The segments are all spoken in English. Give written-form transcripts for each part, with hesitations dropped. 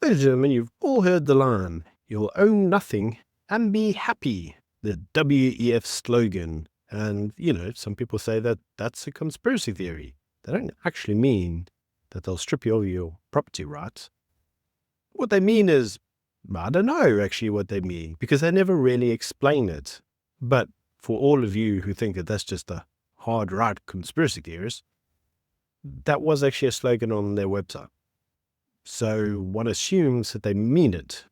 Ladies and gentlemen, you've all heard the line, "You'll own nothing and be happy," the WEF slogan. And, some people say that that's a conspiracy theory. They don't actually mean that they'll strip you of your property rights. What they mean is, I don't know actually what they mean, because they never really explain it. But for all of you who think that that's just a hard right conspiracy theorist, that was actually a slogan on their website. So one assumes that they mean it.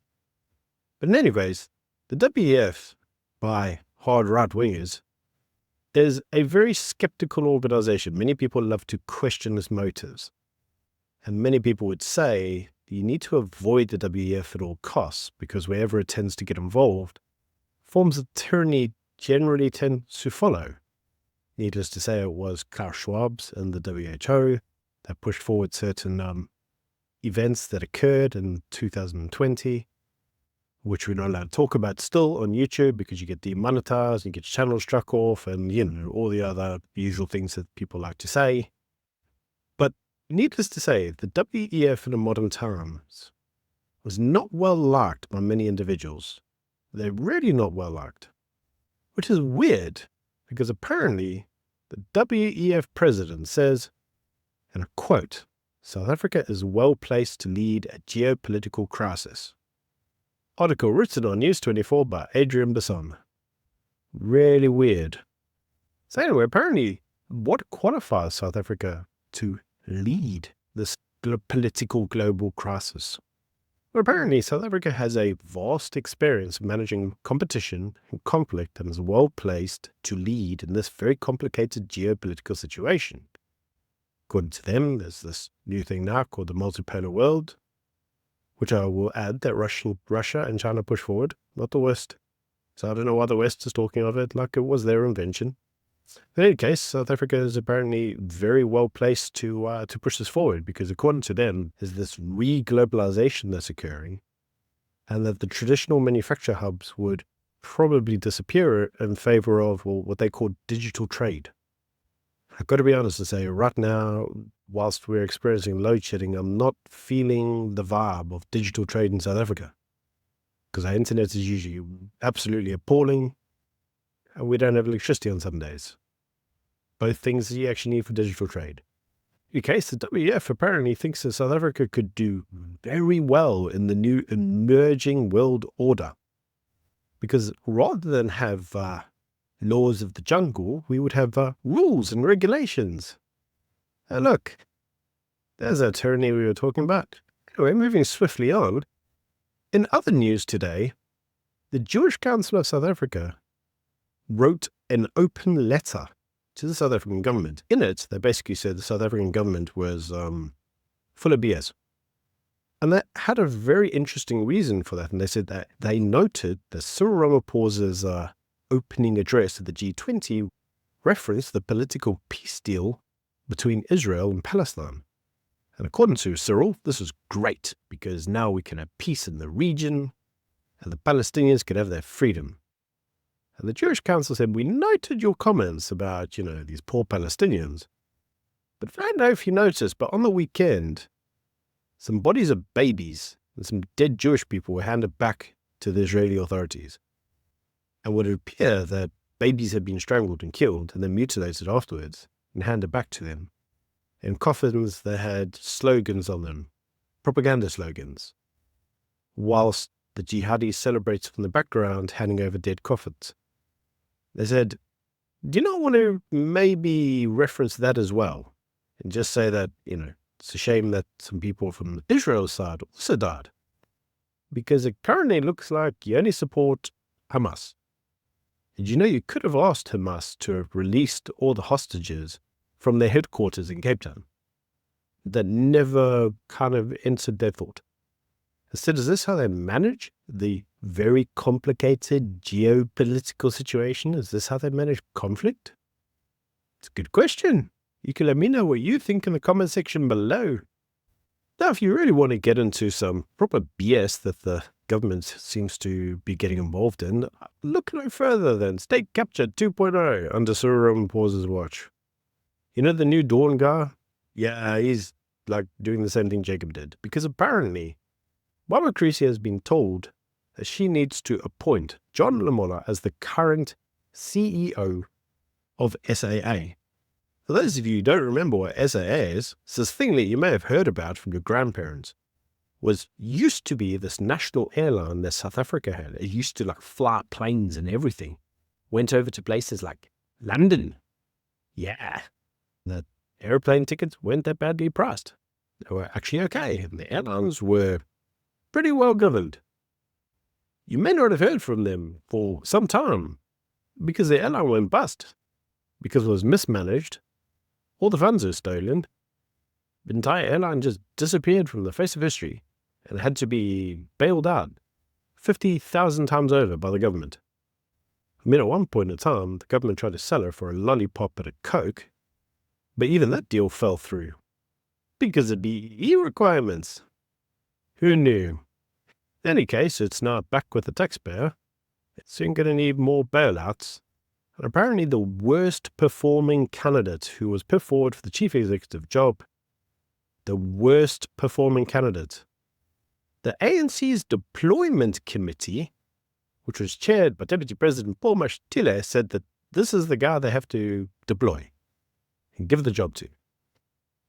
But anyways, the WEF, by hard right-wingers, is a very skeptical organization. Many people love to question its motives. And many people would say you need to avoid the WEF at all costs, because wherever it tends to get involved, forms of tyranny generally tend to follow. Needless to say, it was Klaus Schwab's and the WHO that pushed forward certain events that occurred in 2020, which we're not allowed to talk about still on YouTube because you get demonetized, you get channels struck off, and, all the other usual things that people like to say. But needless to say, the WEF in the modern times was not well liked by many individuals. They're really not well liked, which is weird because apparently the WEF president says, and I quote, "South Africa is well placed to lead a geopolitical crisis." Article written on News 24 by Adrian Basson. Really weird. So anyway, apparently what qualifies South Africa to lead this political global crisis? Well, apparently South Africa has a vast experience of managing competition and conflict and is well placed to lead in this very complicated geopolitical situation. According to them, there's this new thing now called the multipolar world, which I will add that Russia and China push forward, not the West. So I don't know why the West is talking of it like it was their invention. In any case, South Africa is apparently very well placed to push this forward because according to them, there's this re-globalization that's occurring and that the traditional manufacture hubs would probably disappear in favor of what they call digital trade. I've got to be honest and say, right now, whilst we're experiencing load shedding, I'm not feeling the vibe of digital trade in South Africa because our internet is usually absolutely appalling and we don't have electricity on some days. Both things that you actually need for digital trade. Okay, so WEF apparently thinks that South Africa could do very well in the new emerging world order because rather than have laws of the jungle, we would have rules and regulations. Look, there's that tyranny we were talking about. Anyway, moving swiftly on. In other news today, the Jewish Council of South Africa wrote an open letter to the South African government. In it, they basically said the South African government was full of BS. And that had a very interesting reason for that. And they said that they noted that Cyril Ramaphosa's opening address at the G20 referenced the political peace deal between Israel and Palestine. And according to Cyril, this is great because now we can have peace in the region and the Palestinians can have their freedom. And the Jewish Council said, we noted your comments about, these poor Palestinians. But I don't know if you noticed, but on the weekend, some bodies of babies and some dead Jewish people were handed back to the Israeli authorities. And would appear that babies had been strangled and killed and then mutilated afterwards and handed back to them. In coffins, they had slogans on them, propaganda slogans, whilst the jihadis celebrated in the background handing over dead coffins. They said, do you not want to maybe reference that as well? And just say that, it's a shame that some people from Israel's side also died. Because it currently looks like you only support Hamas. And you could have asked Hamas to have released all the hostages from their headquarters in Cape Town. That never kind of entered their thought. Instead, is this how they manage the very complicated geopolitical situation? Is this how they manage conflict? It's a good question. You can let me know what you think in the comment section below. Now, if you really want to get into some proper BS that the government seems to be getting involved in, look no further than State Capture 2.0 under Cyril Ramaphosa's watch. The new Dawn guy? Yeah, he's like doing the same thing Jacob did. Because apparently, Barbara Creasy has been told that she needs to appoint John Lamola as the current CEO of SAA. For those of you who don't remember what SAA is, it's this thing that you may have heard about from your grandparents. Used to be this national airline that South Africa had. It used to fly planes and everything. Went over to places like London. Yeah. The airplane tickets weren't that badly priced. They were actually okay. And the airlines were pretty well governed. You may not have heard from them for some time because the airline went bust, because it was mismanaged. All the funds were stolen. The entire airline just disappeared from the face of history and had to be bailed out 50,000 times over by the government. I mean, at one point in time, the government tried to sell her for a lollipop and a Coke, but even that deal fell through because of BEE requirements. Who knew? In any case, it's now back with the taxpayer. It's soon going to need more bailouts. And apparently the worst performing candidate who was put forward for the chief executive job, the worst performing candidate, the ANC's deployment committee, which was chaired by Deputy President Paul Mashatile, said that this is the guy they have to deploy and give the job to.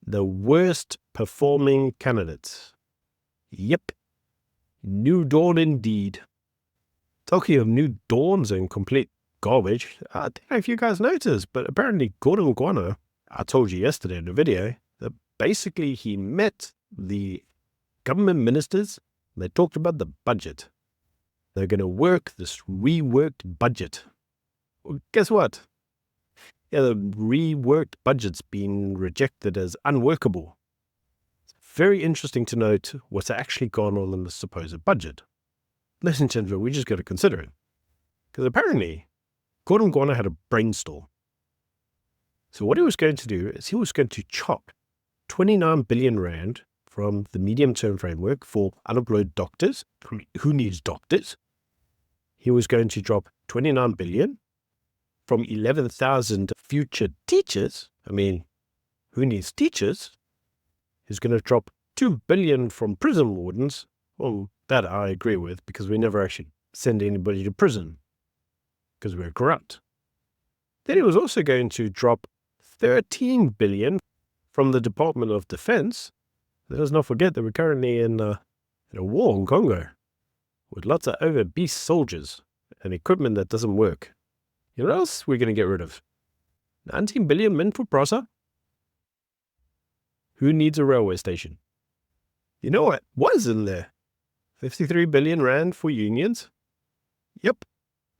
The worst performing candidate. Yep. New dawn indeed. Talking of new dawns and complete garbage, I don't know if you guys noticed, but apparently Gordon Guano, I told you yesterday in the video, that basically he met the government ministers. They talked about the budget. They're going to work this reworked budget. Well, guess what? Yeah, the reworked budget's been rejected as unworkable. It's very interesting to note what's actually gone on in the supposed budget. Ladies and gentlemen, we just got to consider it. Because apparently, Gordon Guano had a brainstorm. So what he was going to do is he was going to chop 29 billion rand from the medium-term framework for unemployed doctors. Who needs doctors? He was going to drop 29 billion from 11,000 future teachers. I mean, who needs teachers? He's going to drop 2 billion from prison wardens. Well, that I agree with, because we never actually send anybody to prison because we're corrupt. Then he was also going to drop 13 billion from the Department of Defense. Let us not forget that we're currently in a war in Congo with lots of obese soldiers and equipment that doesn't work. You know what else we're going to get rid of? 19 billion men for PROSA. Who needs a railway station? You know what was in there? 53 billion rand for unions. Yep,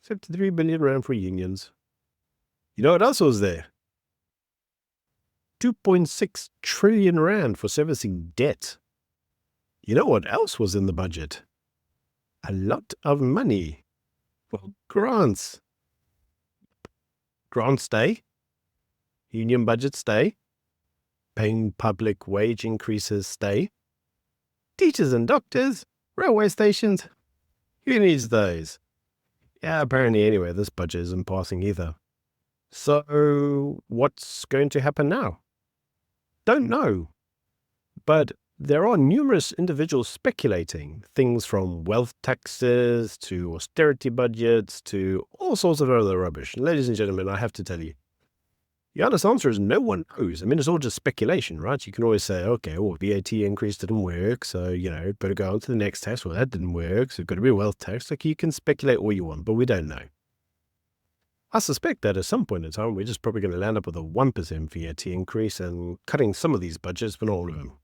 53 billion rand for unions. You know what else was there? 2.6 trillion rand for servicing debt. You know what else was in the budget? A lot of money for grants. Grants stay. Union budget stay. Paying public wage increases stay. Teachers and doctors. Railway stations. Who needs those? Yeah, apparently anyway, this budget isn't passing either. So what's going to happen now? Don't know. But there are numerous individuals speculating, things from wealth taxes to austerity budgets to all sorts of other rubbish. Ladies and gentlemen, I have to tell you, the honest answer is no one knows. I mean, it's all just speculation, right? You can always say, okay, well, VAT increase didn't work, so, better go on to the next tax. Well, that didn't work, so it's got to be a wealth tax. Like, you can speculate all you want, but we don't know. I suspect that at some point in time, we're just probably going to land up with a 1% VAT increase and cutting some of these budgets, but not all of them.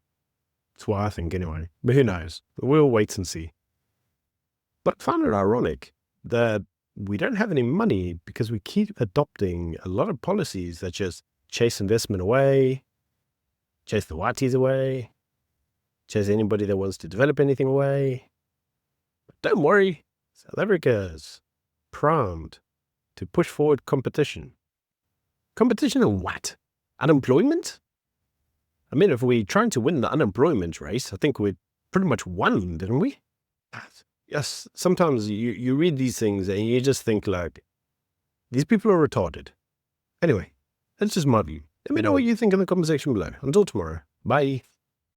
That's what I think anyway. But who knows? We'll wait and see. But I find it ironic that we don't have any money because we keep adopting a lot of policies that just chase investment away, chase the whiteys away, chase anybody that wants to develop anything away. But don't worry, South Africa is primed to push forward competition. Competition in what? Unemployment? I mean, if we're trying to win the unemployment race, I think we pretty much won, didn't we? Yes, sometimes you read these things and you just think like, these people are retarded. Anyway, that's just my view. Let me know what you think in the comment section below. Until tomorrow, bye.